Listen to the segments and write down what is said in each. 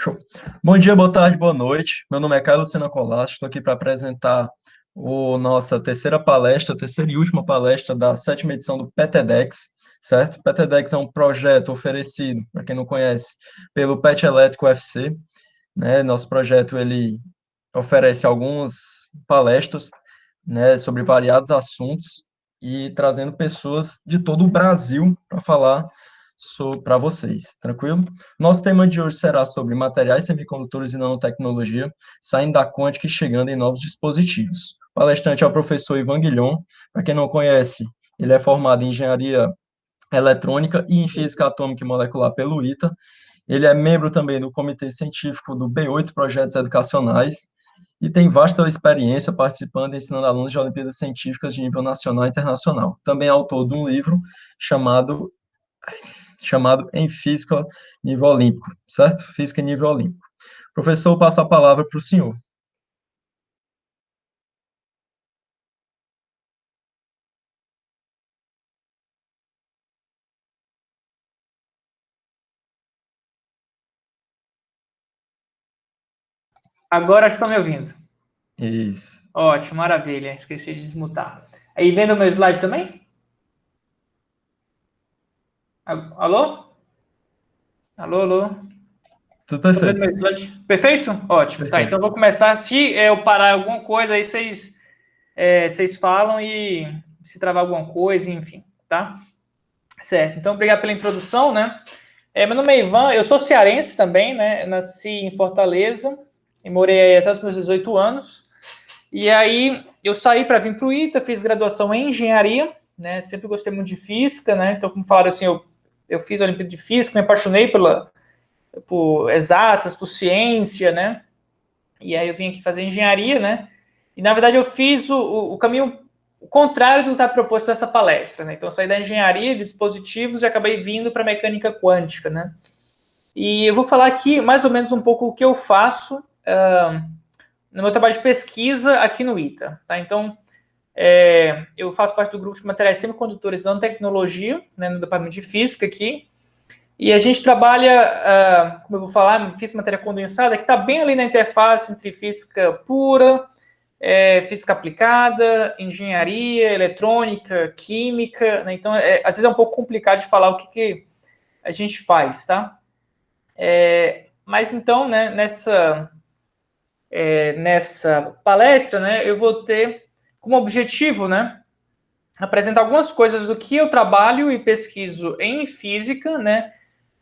Show. Bom dia, boa tarde, boa noite. Meu nome é Carlos Lucena Colasso, estou aqui para apresentar nossa terceira palestra, terceira e última palestra da sétima edição do PETEDx, certo? O PETEDx é um projeto oferecido, para quem não conhece, pelo PET Elétrico UFC, né? Nosso projeto, ele oferece algumas palestras, né, sobre variados assuntos e trazendo pessoas de todo o Brasil para falar para vocês, tranquilo? Nosso tema de hoje será sobre materiais semicondutores e nanotecnologia, saindo da quântica e chegando em novos dispositivos. O palestrante é o professor Ivan Guilhom. Para quem não conhece, ele é formado em engenharia eletrônica e em física atômica e molecular pelo ITA. Ele é membro também do comitê científico do B8 Projetos Educacionais e tem vasta experiência participando e ensinando alunos de Olimpíadas Científicas de nível nacional e internacional. Também é autor de um livro chamado Em Física Nível Olímpico, certo? Física em Nível Olímpico. Professor, passo a palavra para o senhor. Agora estão me ouvindo. Isso. Ótimo, maravilha. Esqueci de desmutar. Aí, vendo o meu slide também? Alô? Alô, alô? Tudo Estão vendo perfeito. meu slide? Perfeito? Ótimo. Tá, então Perfeito. eu vou começar. Se eu parar alguma coisa, aí vocês falam e se travar alguma coisa, enfim, tá? Certo. Então, obrigado pela introdução, né? Meu nome é Ivan, eu sou cearense também, né? Nasci em Fortaleza e morei aí até os meus 18 anos. E aí eu saí para vir para o ITA, fiz graduação em engenharia, né? Sempre gostei muito de física, né? Então, como falaram assim, eu fiz a Olimpíada de Física, me apaixonei por exatas, por ciência, né? E aí eu vim aqui fazer engenharia, né? E na verdade eu fiz o caminho contrário do que está proposto nessa palestra, né? Então eu saí da engenharia de dispositivos e acabei vindo para mecânica quântica, né? E eu vou falar aqui mais ou menos um pouco o que eu faço no meu trabalho de pesquisa aqui no ITA, tá? Então, eu faço parte do grupo de materiais semicondutores e nanotecnologia, né, no departamento de física aqui, e a gente trabalha, como eu vou falar, física matéria condensada, que está bem ali na interface entre física pura, física aplicada, engenharia, eletrônica, química, né? Então, às vezes é um pouco complicado de falar o que a gente faz, tá? Mas então, né, nessa palestra, né, eu vou ter como objetivo, né, apresentar algumas coisas do que eu trabalho e pesquiso em física, né,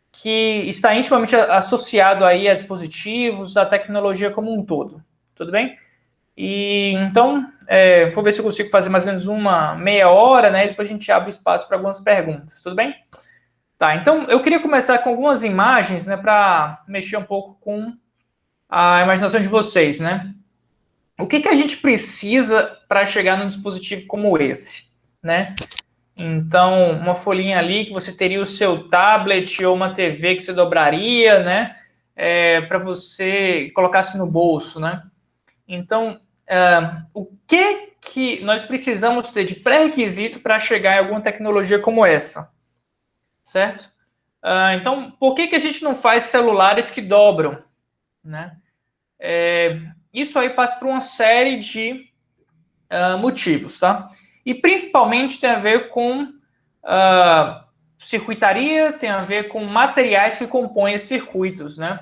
que está intimamente associado aí a dispositivos, a tecnologia como um todo. Tudo bem? E então, vou ver se eu consigo fazer mais ou menos uma meia hora, né, e depois a gente abre espaço para algumas perguntas. Tudo bem? Tá, então eu queria começar com algumas imagens, né, para mexer um pouco com a imaginação de vocês, né? O que a gente precisa para chegar num dispositivo como esse, né? Então, uma folhinha ali que você teria o seu tablet ou uma TV que você dobraria, né? Para você colocasse no bolso, né? Então, o que nós precisamos ter de pré-requisito para chegar em alguma tecnologia como essa, certo? Então, por que a gente não faz celulares que dobram, né? Isso aí passa por uma série de motivos, tá? E principalmente tem a ver com circuitaria, tem a ver com materiais que compõem esses circuitos, né?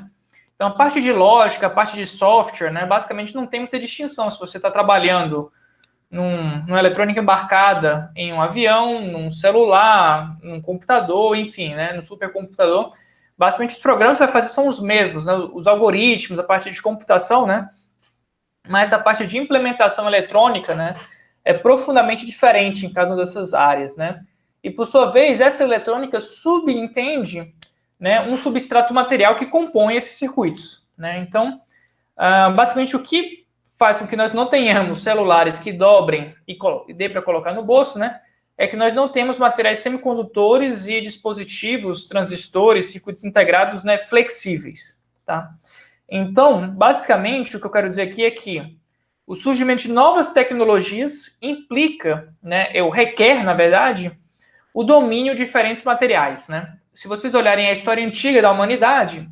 Então, a parte de lógica, a parte de software, né, basicamente não tem muita distinção. Se você está trabalhando numa eletrônica embarcada em um avião, num celular, num computador, enfim, né, no supercomputador, basicamente os programas que você vai fazer são os mesmos, né, os algoritmos, a parte de computação, né, mas a parte de implementação eletrônica, né, é profundamente diferente em cada uma dessas áreas, né? E por sua vez, essa eletrônica subentende, né, um substrato material que compõe esses circuitos, né? Então, basicamente o que faz com que nós não tenhamos celulares que dobrem e dê para colocar no bolso, né, é que nós não temos materiais semicondutores e dispositivos, transistores, circuitos integrados, né, flexíveis, tá? Então, basicamente, o que eu quero dizer aqui é que o surgimento de novas tecnologias implica, né, requer, na verdade, o domínio de diferentes materiais, né? Se vocês olharem a história antiga da humanidade,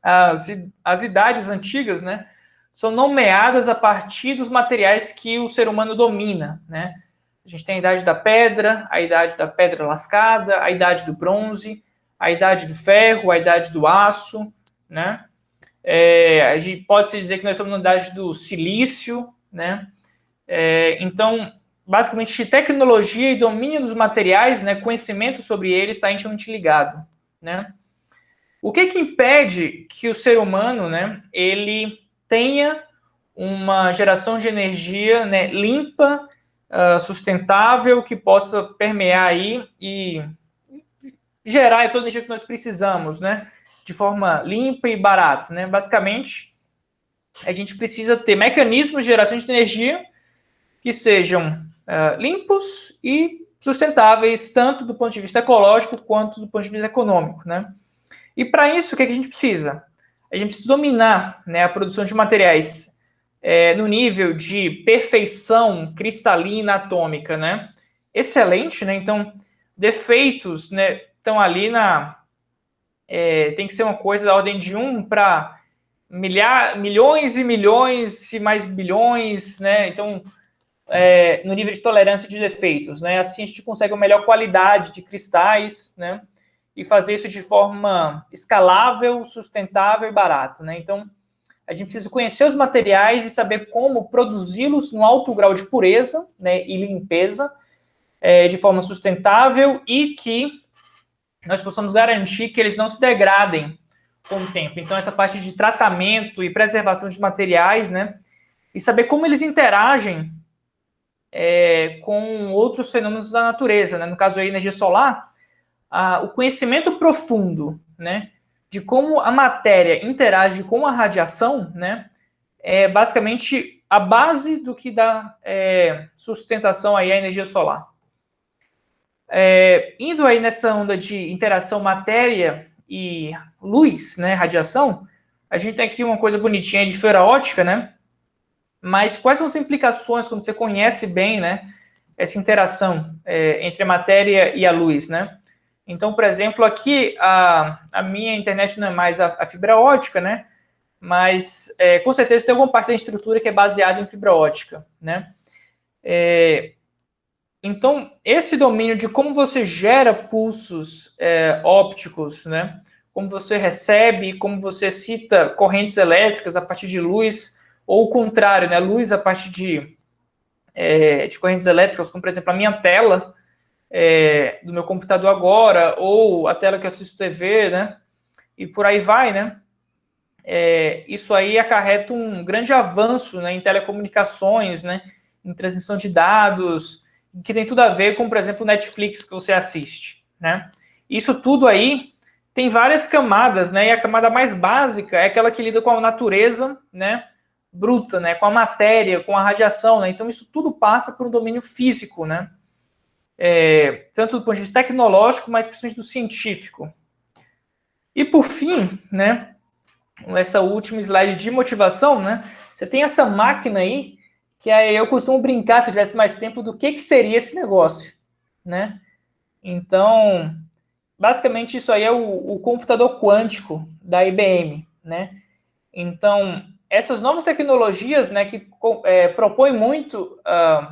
as idades antigas, né, são nomeadas a partir dos materiais que o ser humano domina, né? A gente tem a idade da pedra lascada, a idade do bronze, a idade do ferro, a idade do aço, né? A gente pode se dizer que nós estamos na idade do silício, né? Então, basicamente, tecnologia e domínio dos materiais, né, conhecimento sobre eles está intimamente ligado, né? O que impede que o ser humano, né, ele tenha uma geração de energia, né, limpa, sustentável, que possa permear aí e gerar toda a energia que nós precisamos, né, de forma limpa e barata, né? Basicamente, a gente precisa ter mecanismos de geração de energia que sejam limpos e sustentáveis, tanto do ponto de vista ecológico quanto do ponto de vista econômico, né? E para isso, o que a gente precisa? A gente precisa dominar, né, a produção de materiais no nível de perfeição cristalina atômica, né? Excelente, né? Então, defeitos, né, estão ali tem que ser uma coisa da ordem de 1 para milhões e milhões e mais bilhões, né? Então, no nível de tolerância de defeitos, né? Assim a gente consegue uma melhor qualidade de cristais, né? E fazer isso de forma escalável, sustentável e barata, né? Então, a gente precisa conhecer os materiais e saber como produzi-los no alto grau de pureza, né, e limpeza, de forma sustentável e que nós possamos garantir que eles não se degradem com o tempo. Então, essa parte de tratamento e preservação de materiais, né, e saber como eles interagem com outros fenômenos da natureza, né? No caso aí, energia solar, o conhecimento profundo, né, de como a matéria interage com a radiação, né, é basicamente a base do que dá sustentação aí à energia solar. Indo aí nessa onda de interação matéria e luz, né, radiação, a gente tem aqui uma coisa bonitinha de fibra ótica, né? Mas quais são as implicações quando você conhece bem, né, essa interação entre a matéria e a luz, né? Então, por exemplo, aqui a minha internet não é mais a fibra ótica, né? Mas com certeza tem alguma parte da estrutura que é baseada em fibra ótica, né? Então, esse domínio de como você gera pulsos ópticos, né? Como você recebe, como você cita correntes elétricas a partir de luz, ou o contrário, né? Luz a partir de correntes elétricas, como, por exemplo, a minha tela do meu computador agora, ou a tela que eu assisto TV, né? E por aí vai, né? Isso aí acarreta um grande avanço, né, em telecomunicações, né? Em transmissão de dados, que tem tudo a ver com, por exemplo, o Netflix que você assiste, né? Isso tudo aí tem várias camadas, né? E a camada mais básica é aquela que lida com a natureza, né, bruta, né, com a matéria, com a radiação, né? Então isso tudo passa por um domínio físico, né? Tanto do ponto de vista tecnológico, mas principalmente do científico. E por fim, né, essa última slide de motivação, né? Você tem essa máquina aí, que aí eu costumo brincar, se eu tivesse mais tempo, do que seria esse negócio, né? Então, basicamente isso aí é o computador quântico da IBM, né? Então, essas novas tecnologias, né, que propõem muito,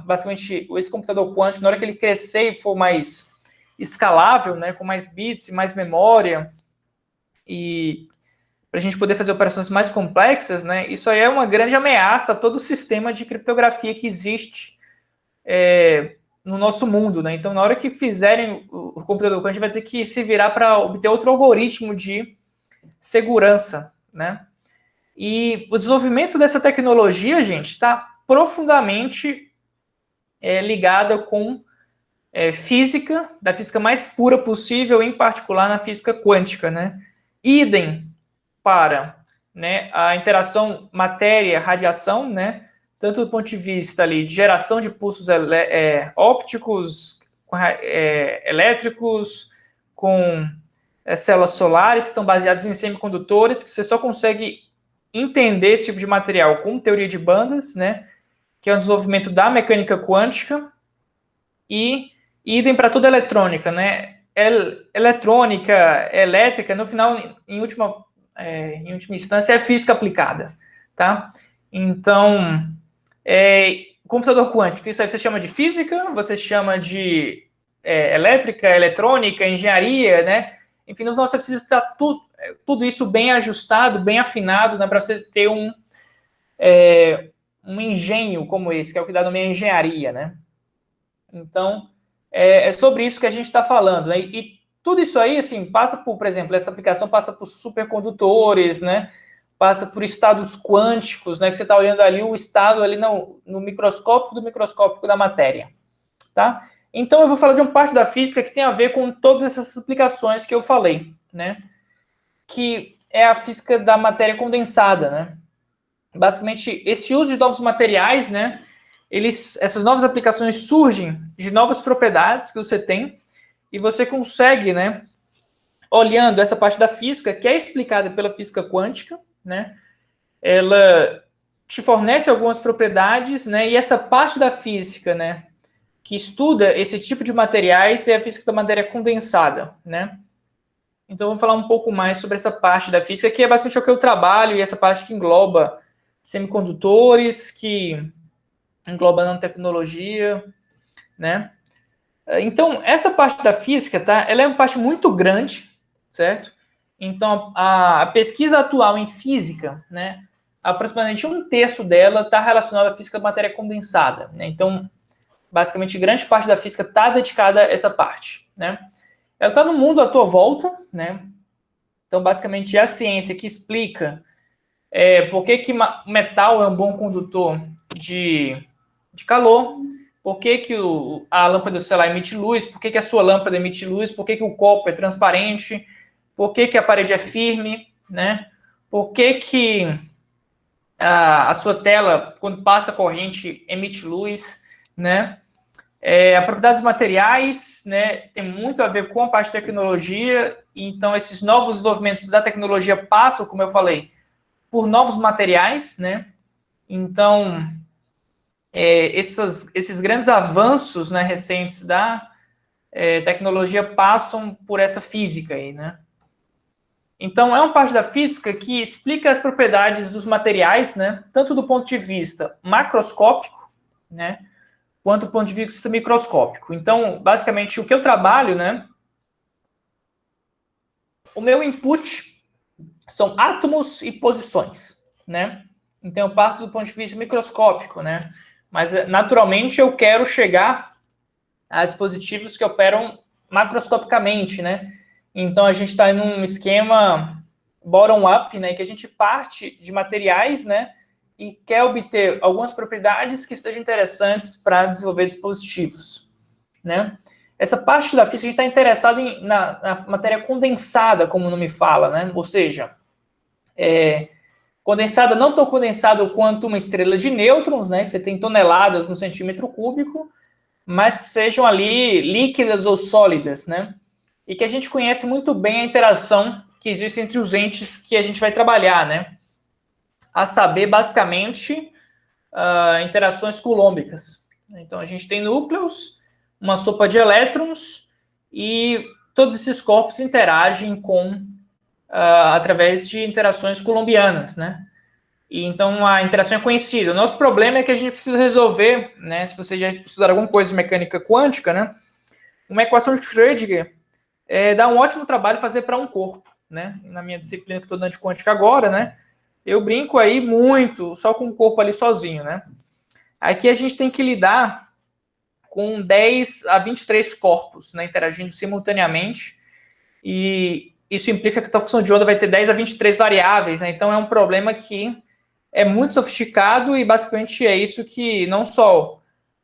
basicamente, esse computador quântico, na hora que ele crescer e for mais escalável, né, com mais bits e mais memória, e para a gente poder fazer operações mais complexas, né, isso aí é uma grande ameaça a todo o sistema de criptografia que existe no nosso mundo, né? Então, na hora que fizerem o computador quântico, vai ter que se virar para obter outro algoritmo de segurança, né? E o desenvolvimento dessa tecnologia, gente, está profundamente ligada com física, da física mais pura possível, em particular na física quântica, né? Idem para, né, a interação matéria-radiação, né? Tanto do ponto de vista ali de geração de pulsos ópticos, elétricos, com células solares que estão baseadas em semicondutores, que você só consegue entender esse tipo de material com teoria de bandas, né, que é o desenvolvimento da mecânica quântica, e idem para toda a eletrônica, né, eletrônica, elétrica, no final, em última em última instância, é física aplicada, tá? Então, computador quântico, isso aí você chama de física, você chama de elétrica, eletrônica, engenharia, né? Enfim, você precisa estar tudo isso bem ajustado, bem afinado, né, para você ter um engenho como esse, que é o que dá nome à engenharia, né? Então, é sobre isso que a gente está falando, né? E tudo isso aí, assim, passa por exemplo, essa aplicação passa por supercondutores, né? Passa por estados quânticos, né? Que você está olhando ali o estado ali no microscópico do microscópico da matéria, tá? Então, eu vou falar de uma parte da física que tem a ver com todas essas aplicações que eu falei, né? Que é a física da matéria condensada, né? Basicamente, esse uso de novos materiais, né? Essas novas aplicações surgem de novas propriedades que você tem e você consegue, né? Olhando essa parte da física, que é explicada pela física quântica, né? Ela te fornece algumas propriedades, né? E essa parte da física, né? Que estuda esse tipo de materiais é a física da matéria condensada, né? Então, vamos falar um pouco mais sobre essa parte da física, que é basicamente o que eu trabalho, e essa parte que engloba semicondutores, que engloba nanotecnologia, né? Então, essa parte da física, tá? Ela é uma parte muito grande, certo? Então, a pesquisa atual em física, né? Aproximadamente um terço dela está relacionada à física da matéria condensada, né? Então, basicamente, grande parte da física está dedicada a essa parte, né? Ela está no mundo à tua volta, né? Então, basicamente, é a ciência que explica por que metal é um bom condutor de calor, por que a lâmpada solar emite luz, por que a sua lâmpada emite luz, por que o copo é transparente, por que a parede é firme, né? Por que a sua tela, quando passa corrente, emite luz, né? A propriedade dos materiais, né, tem muito a ver com a parte de tecnologia, então esses novos desenvolvimentos da tecnologia passam, como eu falei, por novos materiais, né? Então, esses grandes avanços, né, recentes da tecnologia passam por essa física aí, né? Então, é uma parte da física que explica as propriedades dos materiais, né, tanto do ponto de vista macroscópico, né, quanto do ponto de vista microscópico. Então, basicamente, o que eu trabalho, né, o meu input são átomos e posições, né? Então, eu parto do ponto de vista microscópico, né? Mas, naturalmente, eu quero chegar a dispositivos que operam macroscopicamente, né? Então, a gente está em um esquema bottom-up, né? Que a gente parte de materiais, né? E quer obter algumas propriedades que sejam interessantes para desenvolver dispositivos, né? Essa parte da física a gente está interessado na matéria condensada, como o nome fala, né? Ou seja, condensada não tão condensada quanto uma estrela de nêutrons, né? Que você tem toneladas no centímetro cúbico, mas que sejam ali líquidas ou sólidas, né? E que a gente conhece muito bem a interação que existe entre os entes que a gente vai trabalhar, né? A saber, basicamente, interações coulombricas. Então, a gente tem núcleos, uma sopa de elétrons, e todos esses corpos interagem através de interações coulombianas, né? E então a interação é conhecida. O nosso problema é que a gente precisa resolver, né? Se você já estudar alguma coisa de mecânica quântica, né? Uma equação de Schrödinger dá um ótimo trabalho fazer para um corpo, né? Na minha disciplina que estou dando de quântica agora, né? Eu brinco aí muito só com o corpo ali sozinho, né? Aqui a gente tem que lidar com 10 a 23 corpos, né? Interagindo simultaneamente, e isso implica que a função de onda vai ter 10 a 23 variáveis, né? Então é um problema que é muito sofisticado e basicamente é isso que não só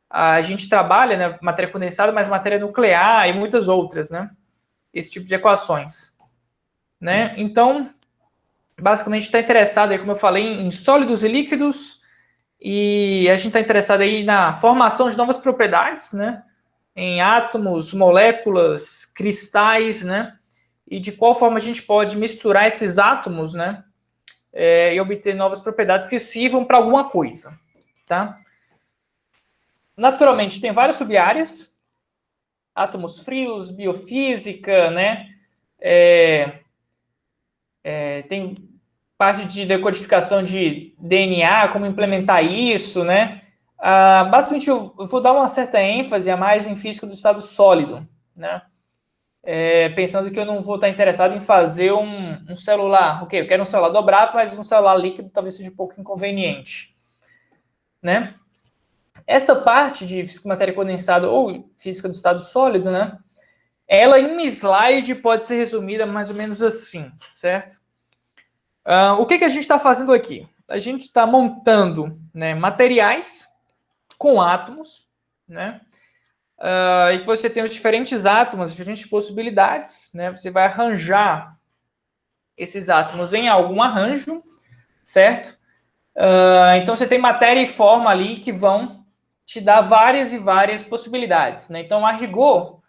a gente trabalha, né, matéria condensada, mas matéria nuclear e muitas outras, né? Esse tipo de equações, né? Então, basicamente está interessado aí, como eu falei, em sólidos e líquidos, e a gente está interessado aí na formação de novas propriedades, né? Em átomos, moléculas, cristais, né? E de qual forma a gente pode misturar esses átomos, né? E obter novas propriedades que sirvam para alguma coisa, tá? Naturalmente, tem várias subáreas, átomos frios, biofísica, né? tem parte de decodificação de DNA, como implementar isso, né? Basicamente, eu vou dar uma certa ênfase a mais em física do estado sólido, né? Pensando que eu não vou estar interessado em fazer um celular. Ok, eu quero um celular dobrável, mas um celular líquido talvez seja um pouco inconveniente, né? Essa parte de física matéria condensada ou física do estado sólido, né? Ela em um slide pode ser resumida mais ou menos assim, certo? O que a gente está fazendo aqui? A gente está montando, né, materiais com átomos, né? E você tem os diferentes átomos, diferentes possibilidades, né? Você vai arranjar esses átomos em algum arranjo, certo? Então você tem matéria e forma ali que vão te dar várias e várias possibilidades, né? Então, a rigor,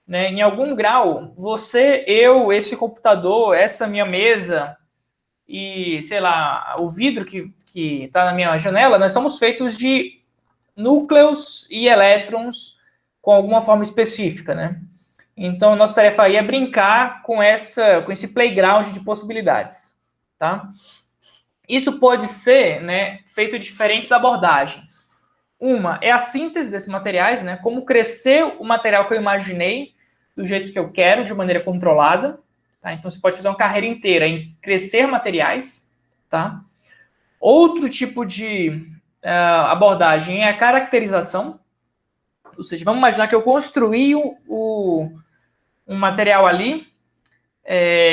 né, em algum grau, você, eu, esse computador, essa minha mesa e, sei lá, o vidro que está na minha janela, nós somos feitos de núcleos e elétrons com alguma forma específica, né? Então, nossa tarefa aí é brincar com esse playground de possibilidades, tá? Isso pode ser, né, feito de diferentes abordagens. Uma é a síntese desses materiais, né? Como crescer o material que eu imaginei do jeito que eu quero, de maneira controlada. Tá? Então, você pode fazer uma carreira inteira em crescer materiais, tá? Outro tipo de abordagem é a caracterização. Ou seja, vamos imaginar que eu construí um material ali,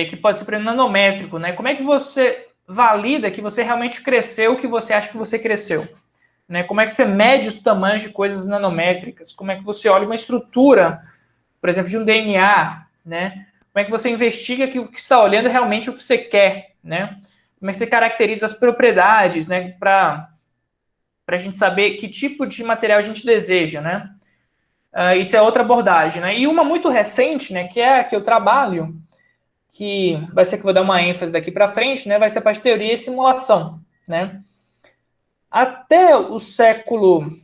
que pode ser, por exemplo, nanométrico, né? Como é que você valida que você realmente cresceu o que você acha que você cresceu? Né? Como é que você mede os tamanhos de coisas nanométricas? Como é que você olha uma estrutura, por exemplo, de um DNA, né? Como é que você investiga que o que está olhando é realmente o que você quer, né? Como é que você caracteriza as propriedades, né? Para a gente saber que tipo de material a gente deseja, né? Isso é outra abordagem, né? E uma muito recente, né? Que é a que eu trabalho, que vai ser que eu vou dar uma ênfase daqui para frente, né? Vai ser a parte de teoria e simulação, né? Até o século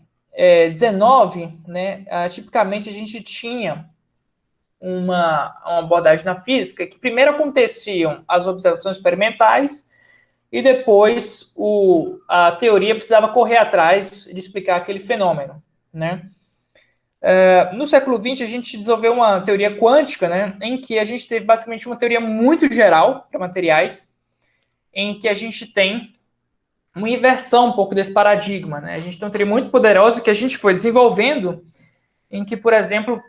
XIX, né, tipicamente a gente tinha uma abordagem na física que primeiro aconteciam as observações experimentais e depois a teoria precisava correr atrás de explicar aquele fenômeno, né? No século XX, a gente desenvolveu uma teoria quântica, né, em que a gente teve basicamente uma teoria muito geral para materiais, em que a gente tem uma inversão um pouco desse paradigma, né? A gente tem uma teoria muito poderosa que a gente foi desenvolvendo, em que, por exemplo,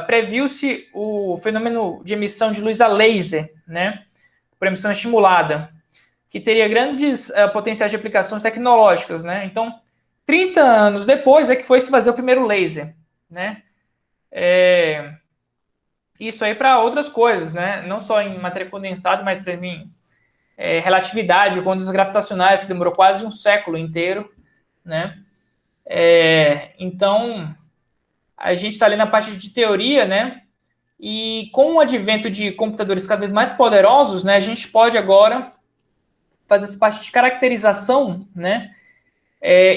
previu-se o fenômeno de emissão de luz a laser, né? Por emissão estimulada, que teria grandes potenciais de aplicações tecnológicas, né? Então, 30 anos depois é que foi se fazer o primeiro laser, né? Isso aí para outras coisas, né? Não só em matéria condensada, mas para mim relatividade, ondas gravitacionais, que demorou quase um século inteiro, né? Então, a gente está ali na parte de teoria, né? E com o advento de computadores cada vez mais poderosos, né? A gente pode agora fazer essa parte de caracterização, né?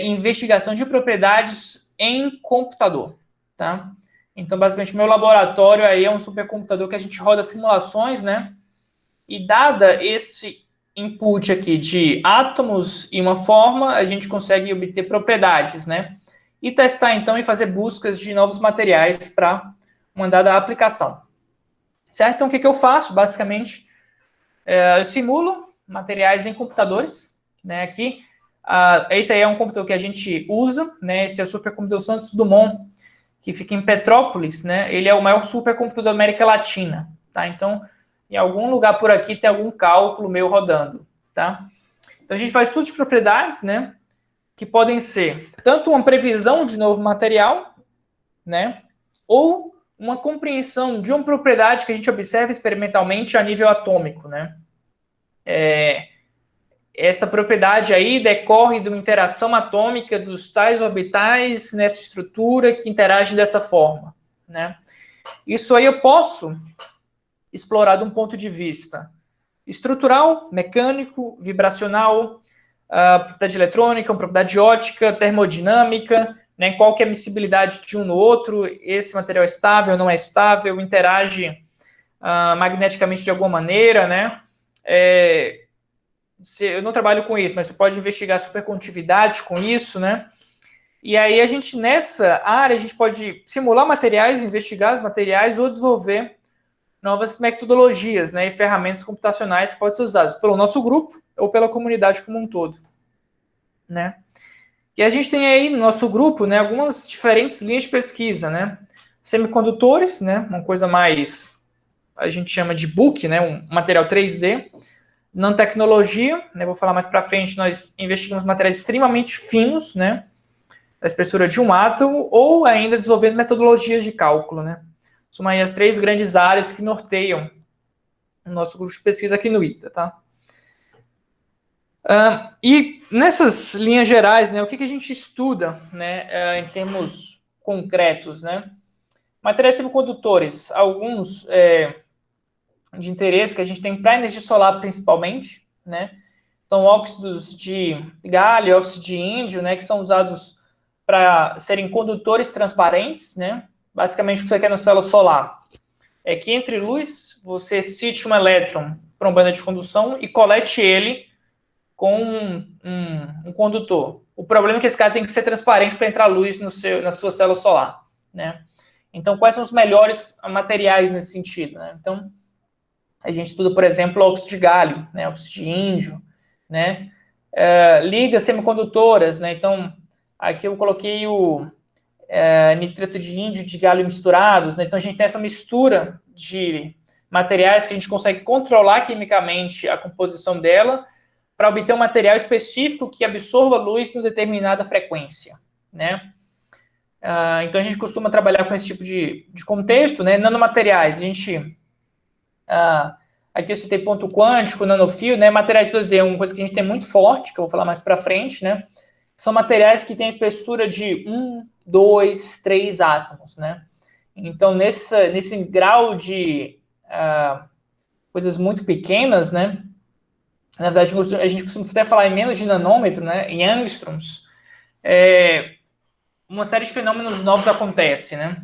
Investigação de propriedades em computador, tá? Então, basicamente, meu laboratório aí é um supercomputador que a gente roda simulações, né? E dada esse input aqui de átomos e uma forma, a gente consegue obter propriedades, né? E testar, então, e fazer buscas de novos materiais para uma dada aplicação. Certo? Então, o que eu faço? Basicamente, eu simulo materiais em computadores, né? Aqui, esse aí é um computador que a gente usa, né? Esse é o supercomputador Santos Dumont, que fica em Petrópolis, né? Ele é o maior supercomputador da América Latina, tá? Então, em algum lugar por aqui tem algum cálculo meu rodando, tá? Então, a gente faz estudos de propriedades, né? Que podem ser tanto uma previsão de novo material, né? Ou uma compreensão de uma propriedade que a gente observa experimentalmente a nível atômico, né? Essa propriedade aí decorre de uma interação atômica dos tais orbitais nessa estrutura que interagem dessa forma, né? Isso aí eu posso explorar de um ponto de vista estrutural, mecânico, vibracional, propriedade eletrônica, propriedade ótica, termodinâmica, né, qual que é a miscibilidade de um no outro, esse material é estável, não é estável, interage magneticamente de alguma maneira, né? eu não trabalho com isso, mas você pode investigar supercondutividade com isso, né? E aí a gente, nessa área, a gente pode simular materiais, investigar os materiais ou desenvolver novas metodologias, né, e ferramentas computacionais que podem ser usadas pelo nosso grupo ou pela comunidade como um todo, né? E a gente tem aí no nosso grupo, né, algumas diferentes linhas de pesquisa, né? Semicondutores, né, uma coisa mais, a gente chama de book, né, um material 3D. Nanotecnologia, né, vou falar mais para frente, nós investigamos materiais extremamente finos, né, da espessura de um átomo, ou ainda desenvolvendo metodologias de cálculo, né? São aí as 3 grandes áreas que norteiam o nosso grupo de pesquisa aqui no ITA, tá? E nessas linhas gerais, né, o que a gente estuda, né, em termos concretos, né? Materiais semicondutores, alguns de interesse que a gente tem para energia solar principalmente, né? Então, óxidos de galho, óxido de índio, né, que são usados para serem condutores transparentes, né? Basicamente, o que você quer na célula solar é que entre luz você cite um elétron para uma banda de condução e colete ele com um condutor. O problema é que esse cara tem que ser transparente para entrar luz na sua célula solar, né? Então, quais são os melhores materiais nesse sentido, né? Então, a gente estuda, por exemplo, óxido de galho, né, óxido de índio, né? Ligas semicondutoras, né? Então, aqui eu coloquei o nitrato de índio e de galho misturados, né? Então, a gente tem essa mistura de materiais que a gente consegue controlar quimicamente a composição dela para obter um material específico que absorva luz em determinada frequência, né? Então, a gente costuma trabalhar com esse tipo de contexto, né? Nanomateriais, a gente... aqui eu citei ponto quântico, nanofio, né? Materiais 2D é uma coisa que a gente tem muito forte, que eu vou falar mais para frente, né? São materiais que têm a espessura de 1, 2, 3 átomos, né? Então, nesse grau de coisas muito pequenas, né? Na verdade, a gente costuma até falar em menos de nanômetro, né? Em angstroms. Uma série de fenômenos novos acontece, né?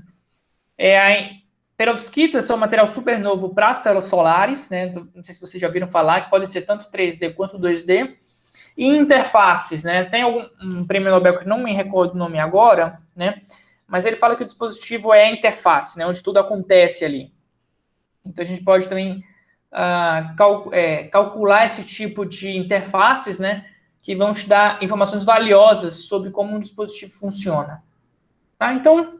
A perovskitas são um material super novo para células solares, né? Não sei se vocês já viram falar, que podem ser tanto 3D quanto 2D. E interfaces, né? Tem um prêmio Nobel que não me recordo o nome agora, né? Mas ele fala que o dispositivo é a interface, né? Onde tudo acontece ali. Então a gente pode também calcular esse tipo de interfaces, né? Que vão te dar informações valiosas sobre como um dispositivo funciona. Tá? Então,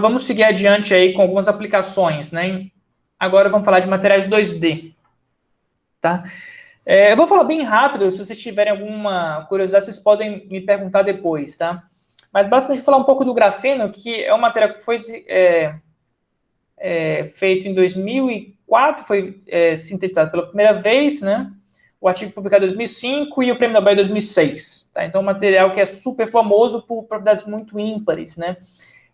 vamos seguir adiante aí com algumas aplicações, né? Agora vamos falar de materiais 2D. Tá? Eu vou falar bem rápido, se vocês tiverem alguma curiosidade, vocês podem me perguntar depois, tá? Mas basicamente falar um pouco do grafeno, que é um material que foi feito em 2004, foi sintetizado pela primeira vez, né? O artigo publicado em 2005 e o prêmio Nobel em 2006. Tá? Então, é um material que é super famoso por propriedades muito ímpares, né?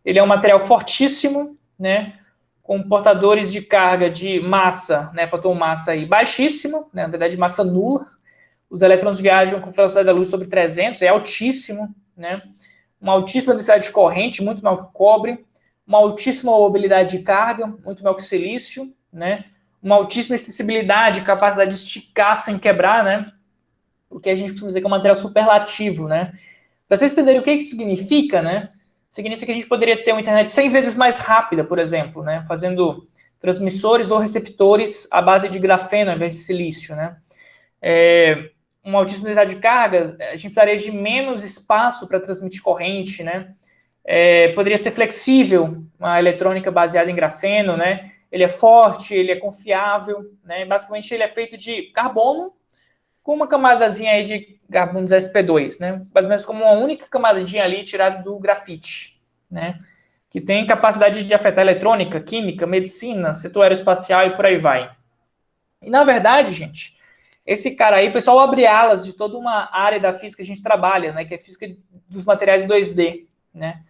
Ele é um material fortíssimo, né? Com portadores de carga de massa, né? Fator massa aí baixíssimo, né? Na verdade, massa nula. Os elétrons viajam com velocidade da luz sobre 300, é altíssimo, né? Uma altíssima densidade de corrente, muito maior que o cobre. Uma altíssima mobilidade de carga, muito maior que o silício, né? Uma altíssima extensibilidade, capacidade de esticar sem quebrar, né? O que a gente costuma dizer que é um material superlativo, né? Para vocês entenderem o que isso significa, né? Significa que a gente poderia ter uma internet 100 vezes mais rápida, por exemplo, né? Fazendo transmissores ou receptores à base de grafeno ao invés de silício, né? Uma altíssima densidade de carga, a gente precisaria de menos espaço para transmitir corrente, né? Poderia ser flexível, uma eletrônica baseada em grafeno, né? Ele é forte, ele é confiável, né? Basicamente, ele é feito de carbono com uma camadazinha aí de carbono sp2, né? Mais ou menos como uma única camadinha ali tirada do grafite, né? Que tem capacidade de afetar eletrônica, química, medicina, setor aeroespacial e por aí vai. E, na verdade, gente, esse cara aí foi só o abre-alas de toda uma área da física que a gente trabalha, né? Que é a física dos materiais 2D, né?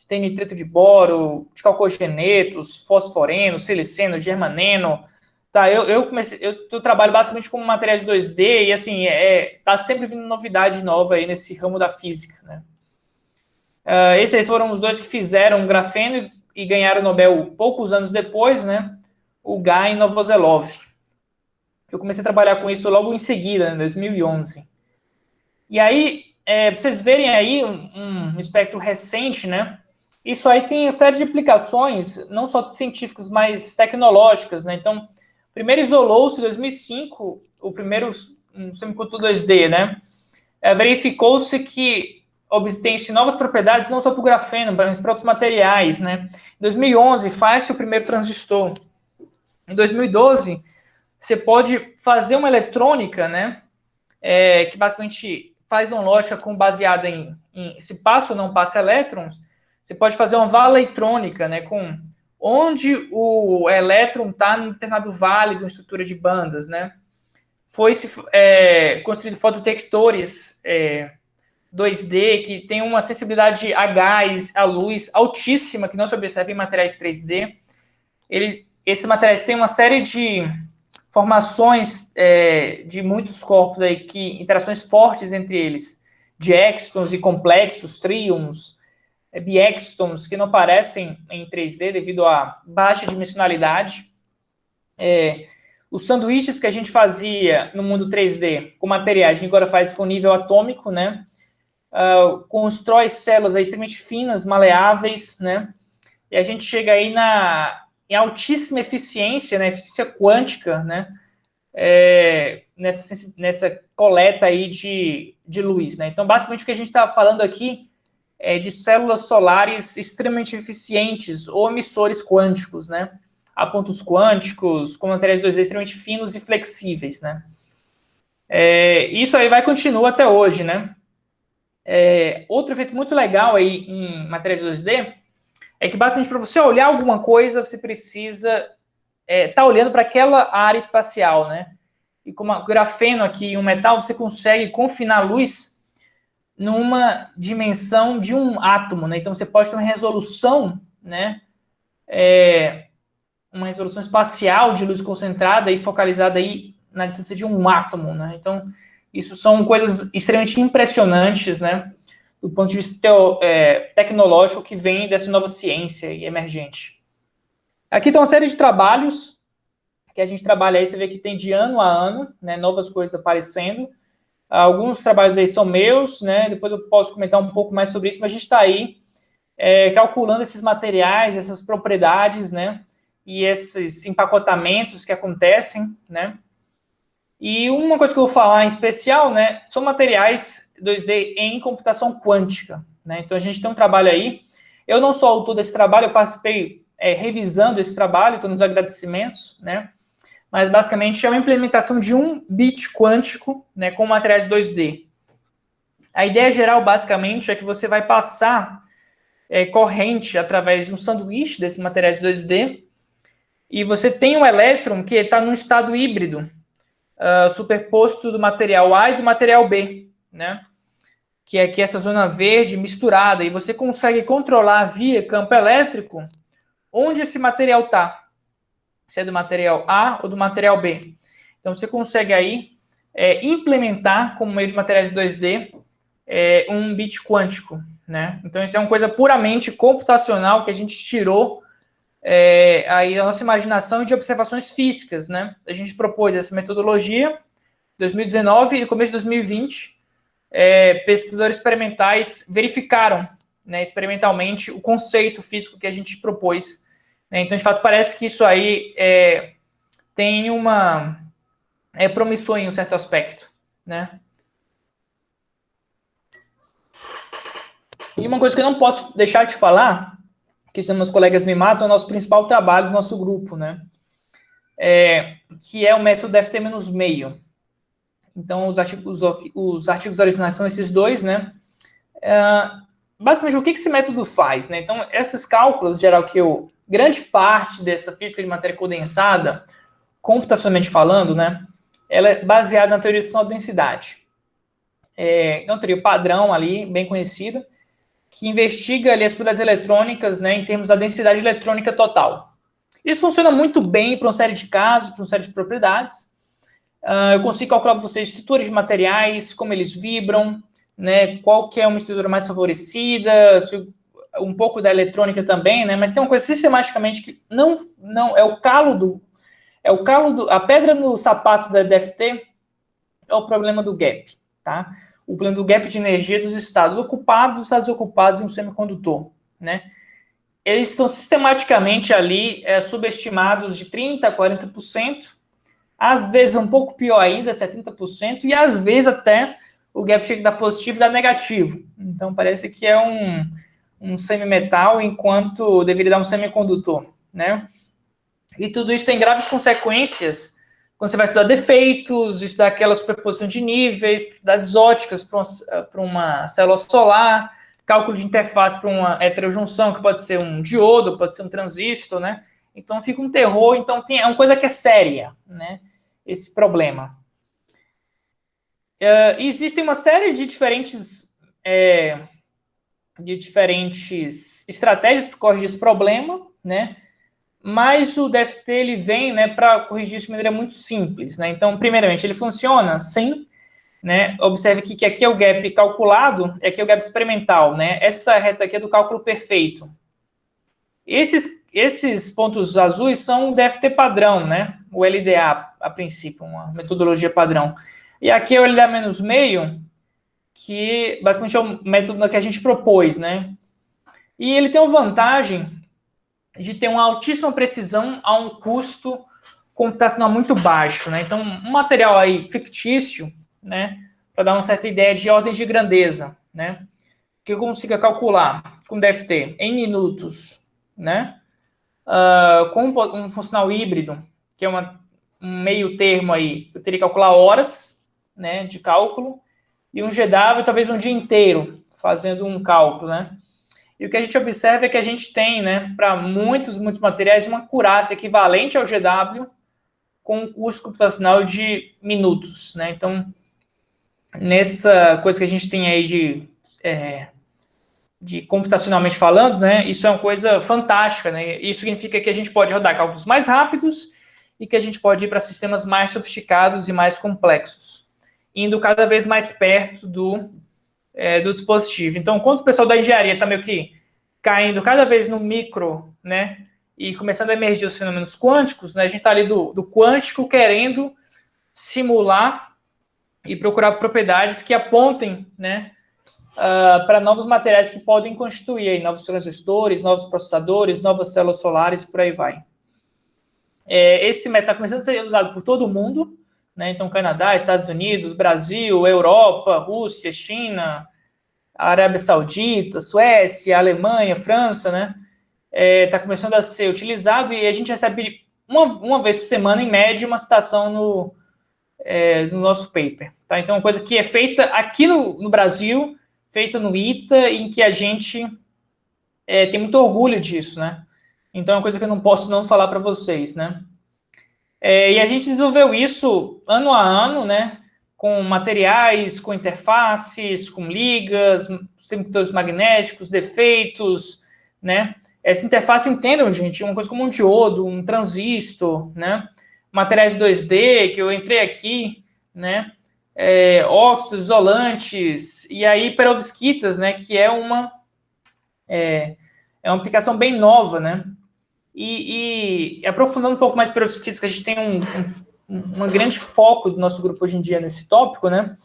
Tem nitrito de boro, de calcogenetos, fosforeno, siliceno, germaneno. Tá, eu trabalho basicamente com materiais 2D e assim, tá sempre vindo novidade nova aí nesse ramo da física, né? Esses aí foram os dois que fizeram grafeno e ganharam o Nobel poucos anos depois, né? O Guy e Novoselov. Eu comecei a trabalhar com isso logo em seguida, em 2011. E aí, para vocês verem aí um espectro recente, né? Isso aí tem uma série de aplicações, não só científicas, mas tecnológicas, né? Então, primeiro isolou-se em 2005 o primeiro semicondutor 2D, né? Verificou-se que obtém-se novas propriedades não só para o grafeno, mas para outros materiais, né? Em 2011 faz-se o primeiro transistor. Em 2012 você pode fazer uma eletrônica, né? Que basicamente faz uma lógica baseada em se passa ou não passa elétrons. Você pode fazer uma vala eletrônica, né? Com onde o elétron está em determinado vale de uma estrutura de bandas, né? Foi-se construído fotodetectores 2D que tem uma sensibilidade a gás, a luz altíssima, que não se observa em materiais 3D. Esses materiais têm uma série de formações de muitos corpos aí, interações fortes entre eles, diextons e complexos, tríons, biextons, que não aparecem em 3D devido à baixa dimensionalidade. Os sanduíches que a gente fazia no mundo 3D com materiais, a gente agora faz com nível atômico, né? Constrói células aí extremamente finas, maleáveis, né? E a gente chega aí em altíssima eficiência, né? Eficiência quântica, né? Nessa coleta aí de luz, né? Então, basicamente, o que a gente está falando aqui é de células solares extremamente eficientes ou emissores quânticos, né? A pontos quânticos, com materiais 2D extremamente finos e flexíveis, né? Isso aí continua até hoje, né? Outro efeito muito legal aí em materiais 2D é que, basicamente, para você olhar alguma coisa, você precisa estar olhando para aquela área espacial, né? E como o grafeno aqui, um metal, você consegue confinar a luz numa dimensão de um átomo, né? Então, você pode ter uma resolução, né? Uma resolução espacial de luz concentrada e focalizada aí na distância de um átomo, né? Então, isso são coisas extremamente impressionantes, né? Do ponto de vista tecnológico que vem dessa nova ciência emergente. Aqui está uma série de trabalhos que a gente trabalha aí, você vê que tem de ano a ano, né? Novas coisas aparecendo. Alguns trabalhos aí são meus, né? Depois eu posso comentar um pouco mais sobre isso, mas a gente está aí calculando esses materiais, essas propriedades, né? E esses empacotamentos que acontecem, né? E uma coisa que eu vou falar em especial, né? São materiais 2D em computação quântica, né? Então a gente tem um trabalho aí. Eu não sou autor desse trabalho, eu participei revisando esse trabalho, estou nos agradecimentos, né? Mas basicamente é uma implementação de um bit quântico, né, com materiais 2D. A ideia geral, basicamente, é que você vai passar corrente através de um sanduíche desses materiais 2D e você tem um elétron que está num estado híbrido, superposto do material A e do material B, né? Que é aqui essa zona verde misturada, e você consegue controlar via campo elétrico onde esse material está. Se é do material A ou do material B. Então, você consegue aí implementar, como meio de materiais 2D, um bit quântico, né? Então, isso é uma coisa puramente computacional que a gente tirou aí da nossa imaginação e de observações físicas, né? A gente propôs essa metodologia em 2019 e no começo de 2020, pesquisadores experimentais verificaram, né, experimentalmente o conceito físico que a gente propôs. Então, de fato, parece que isso aí tem promissor em um certo aspecto, né? E uma coisa que eu não posso deixar de falar, que os meus colegas me matam, é o nosso principal trabalho do nosso grupo, né? Que é o método FT-meio. Então, os artigos originais são esses dois, né? Basicamente, o que esse método faz, né? Então, esses cálculos, em geral, grande parte dessa física de matéria condensada, computacionalmente falando, né, ela é baseada na teoria de função da densidade. É uma teoria padrão ali, bem conhecida, que investiga ali as propriedades eletrônicas, né, em termos da densidade eletrônica total. Isso funciona muito bem para uma série de casos, para uma série de propriedades. Eu consigo calcular para vocês estruturas de materiais, como eles vibram, né, qual que é uma estrutura mais favorecida, um pouco da eletrônica também, né? Mas tem uma coisa sistematicamente que não é o calo É o calo a pedra no sapato da DFT é o problema do gap, tá? O problema do gap de energia dos estados ocupados e estados ocupados em um semicondutor, né? Eles são sistematicamente ali subestimados de 30% a 40%, às vezes um pouco pior ainda, 70%, e às vezes até o gap chega da positivo e da negativo. Então parece que é um semimetal enquanto deveria dar um semicondutor, né? E tudo isso tem graves consequências quando você vai estudar defeitos, estudar aquela superposição de níveis, propriedades óticas para uma célula solar, cálculo de interface para uma heterojunção, que pode ser um diodo, pode ser um transistor, né? Então fica um terror, então é uma coisa que é séria, né? Esse problema. Existem uma série de diferentes estratégias para corrigir esse problema, né? Mas o DFT ele vem, né, para corrigir isso de maneira muito simples, né? Então, primeiramente, ele funciona sim, né? Observe que aqui é o gap calculado e aqui é o gap experimental, né? Essa reta aqui é do cálculo perfeito. Esses pontos azuis são o DFT padrão, né? O LDA, a princípio, uma metodologia padrão. E aqui é o LDA menos meio, que basicamente é o método que a gente propôs, né? E ele tem uma vantagem de ter uma altíssima precisão a um custo computacional muito baixo, né? Então, um material aí fictício, né? Para dar uma certa ideia de ordens de grandeza, né? Que eu consiga calcular com DFT em minutos, né? Com um funcional híbrido, que é um meio termo aí, eu teria que calcular horas, né? De cálculo, e um GW talvez um dia inteiro fazendo um cálculo, né? E o que a gente observa é que a gente tem, né, para muitos materiais, uma acurácia equivalente ao GW com um custo computacional de minutos, né? Então, nessa coisa que a gente tem aí de computacionalmente falando, né, isso é uma coisa fantástica, né? Isso significa que a gente pode rodar cálculos mais rápidos e que a gente pode ir para sistemas mais sofisticados e mais complexos, indo cada vez mais perto do dispositivo. Então, quando o pessoal da engenharia está meio que caindo cada vez no micro, né, e começando a emergir os fenômenos quânticos, né, a gente está ali do quântico querendo simular e procurar propriedades que apontem, né, para novos materiais que podem constituir aí, novos transistores, novos processadores, novas células solares, por aí vai. Esse método está começando a ser usado por todo mundo, né? Então, Canadá, Estados Unidos, Brasil, Europa, Rússia, China, Arábia Saudita, Suécia, Alemanha, França, né? Está começando a ser utilizado e a gente recebe uma vez por semana, em média, uma citação no nosso paper. Tá? Então, é uma coisa que é feita aqui no Brasil, feita no ITA, em que a gente tem muito orgulho disso, né? Então, é uma coisa que eu não posso não falar para vocês, né? E a gente desenvolveu isso ano a ano, né? Com materiais, com interfaces, com ligas, semicondutores magnéticos, defeitos, né? Essa interface, entendam, gente, uma coisa como um diodo, um transistor, né? Materiais 2D, que eu entrei aqui, né? Óxidos, isolantes, e aí perovskitas, né? Que é uma aplicação bem nova, né? E aprofundando um pouco mais perovskitas, que a gente tem um grande foco do nosso grupo hoje em dia nesse tópico, né?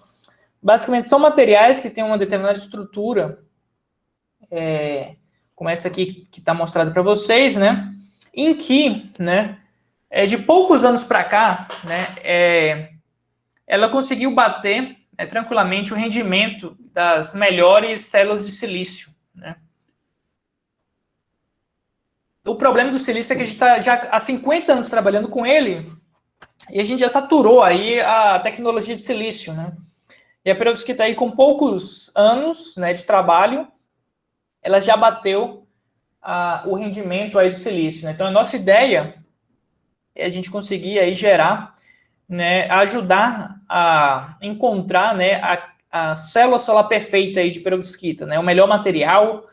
Basicamente, são materiais que têm uma determinada estrutura, como essa aqui que está mostrada para vocês, né? Em que, né, de poucos anos para cá, né, ela conseguiu bater tranquilamente o rendimento das melhores células de silício, né? O problema do silício é que a gente está já há 50 anos trabalhando com ele e a gente já saturou aí a tecnologia de silício, né? E a perovskita está aí com poucos anos, né, de trabalho, ela já bateu o rendimento aí do silício, né? Então, a nossa ideia é a gente conseguir aí gerar, né, ajudar a encontrar, né, a célula solar perfeita aí de perovskita, né? O melhor material,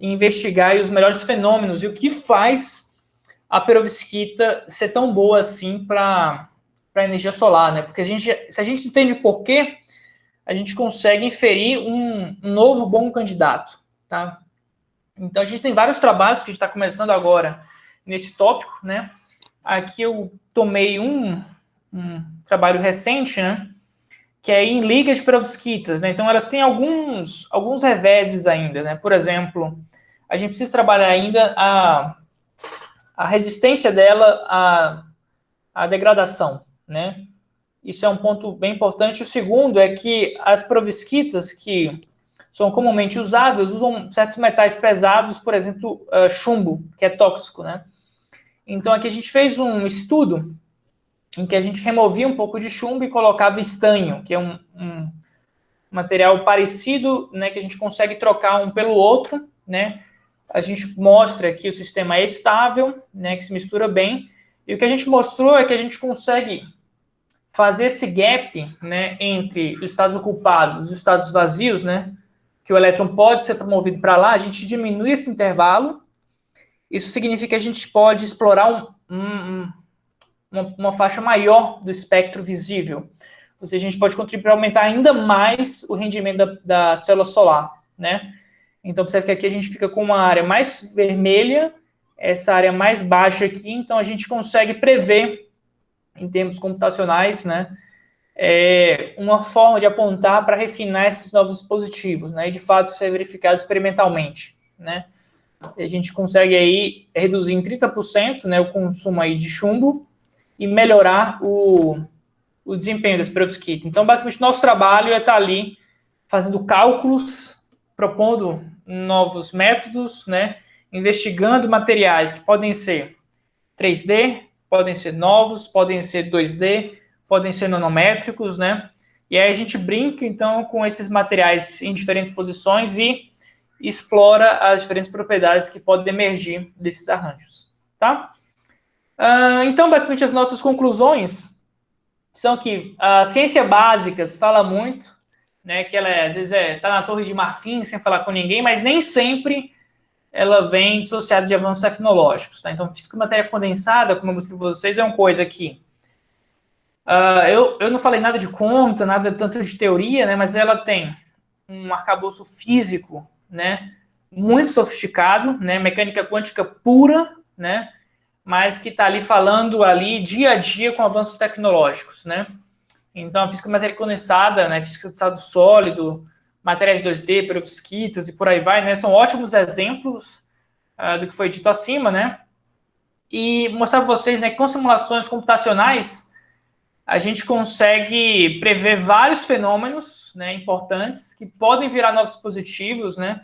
investigar os melhores fenômenos e o que faz a perovskita ser tão boa assim para a energia solar, né? Porque se a gente entende por quê, a gente consegue inferir um novo bom candidato, tá? Então, a gente tem vários trabalhos que a gente está começando agora nesse tópico, né? aqui eu tomei um trabalho recente, né? Que é em ligas perovskitas, né? Então elas têm alguns reveses ainda, né? Por exemplo, a gente precisa trabalhar ainda a resistência dela à degradação, né? Isso é um ponto bem importante. O segundo é que as perovskitas que são comumente usadas usam certos metais pesados, por exemplo, chumbo, que é tóxico, né? Então aqui a gente fez um estudo em que a gente removia um pouco de chumbo e colocava estanho, que é um material parecido, né, que a gente consegue trocar um pelo outro, né? A gente mostra que o sistema é estável, né, que se mistura bem, e o que a gente mostrou é que a gente consegue fazer esse gap, né, entre os estados ocupados e os estados vazios, né, que o elétron pode ser promovido para lá, a gente diminui esse intervalo. Isso significa que a gente pode explorar uma faixa maior do espectro visível. Ou seja, a gente pode contribuir para aumentar ainda mais o rendimento da célula solar, né? Então, observe que aqui a gente fica com uma área mais vermelha, essa área mais baixa aqui, então a gente consegue prever, em termos computacionais, né, uma forma de apontar para refinar esses novos dispositivos, né? E, de fato, isso é verificado experimentalmente, né? A gente consegue aí reduzir em 30%, né, o consumo aí de chumbo e melhorar o desempenho desse perovskita. Então, basicamente, nosso trabalho é estar ali fazendo cálculos, propondo novos métodos, né, investigando materiais que podem ser 3D, podem ser novos, podem ser 2D, podem ser nanométricos, né? E aí a gente brinca, então, com esses materiais em diferentes posições e explora as diferentes propriedades que podem emergir desses arranjos, tá? Então, basicamente, as nossas conclusões são que a ciência básica se fala muito, né, que ela às vezes está na torre de marfim sem falar com ninguém, mas nem sempre ela vem dissociada de avanços tecnológicos. Tá? Então, física matéria condensada, como eu mostrei para vocês, é uma coisa que eu não falei nada de conta, nada tanto de teoria, né, mas ela tem um arcabouço físico, né, muito sofisticado, né, mecânica quântica pura, né, mas que está ali falando ali dia a dia com avanços tecnológicos, né. Então, a física matéria condensada, né, física de estado sólido, matérias 2D, perovskitas e por aí vai, né, são ótimos exemplos do que foi dito acima, né, e mostrar para vocês, né, que com simulações computacionais a gente consegue prever vários fenômenos, né, importantes que podem virar novos dispositivos, né.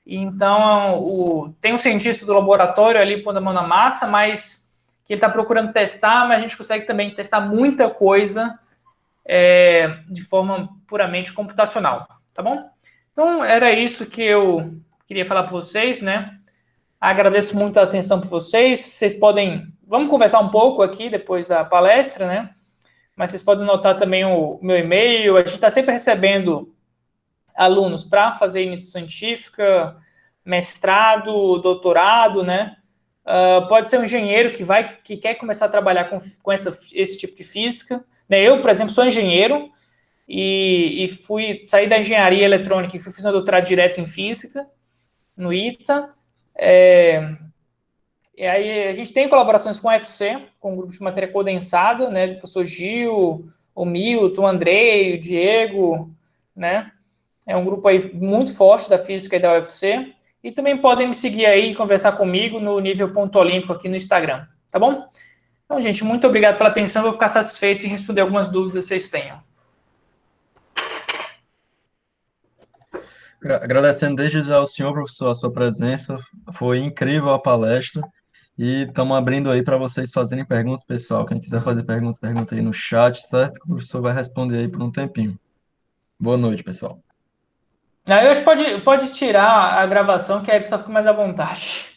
Então, tem um cientista do laboratório ali pondo a mão na massa, mas que ele está procurando testar, mas a gente consegue também testar muita coisa de forma puramente computacional, tá bom? Então, era isso que eu queria falar para vocês, né? Agradeço muito a atenção por vocês. Vocês podem... Vamos conversar um pouco aqui depois da palestra, né? Mas vocês podem notar também o meu e-mail. A gente está sempre recebendo alunos para fazer iniciação científica, mestrado, doutorado, né? Pode ser um engenheiro que quer começar a trabalhar com esse tipo de física. Eu, por exemplo, sou engenheiro e saí da engenharia eletrônica e fui fazer um doutorado direto em física, no ITA. E aí a gente tem colaborações com a UFC, com o grupo de matéria condensada, né, do professor Gil, o Milton, o Andrei, o Diego, né? É um grupo aí muito forte da física e da UFC. E também podem me seguir aí e conversar comigo no nível Ponto Olímpico aqui no Instagram, tá bom? Então, gente, muito obrigado pela atenção. Vou ficar satisfeito em responder algumas dúvidas que vocês tenham. Agradecendo desde já ao senhor, professor, a sua presença. Foi incrível a palestra. E estamos abrindo aí para vocês fazerem perguntas, pessoal. Quem quiser fazer pergunta, pergunta aí no chat, certo? Que o professor vai responder aí por um tempinho. Boa noite, pessoal. Eu acho que pode tirar a gravação, que aí a pessoa fica mais à vontade.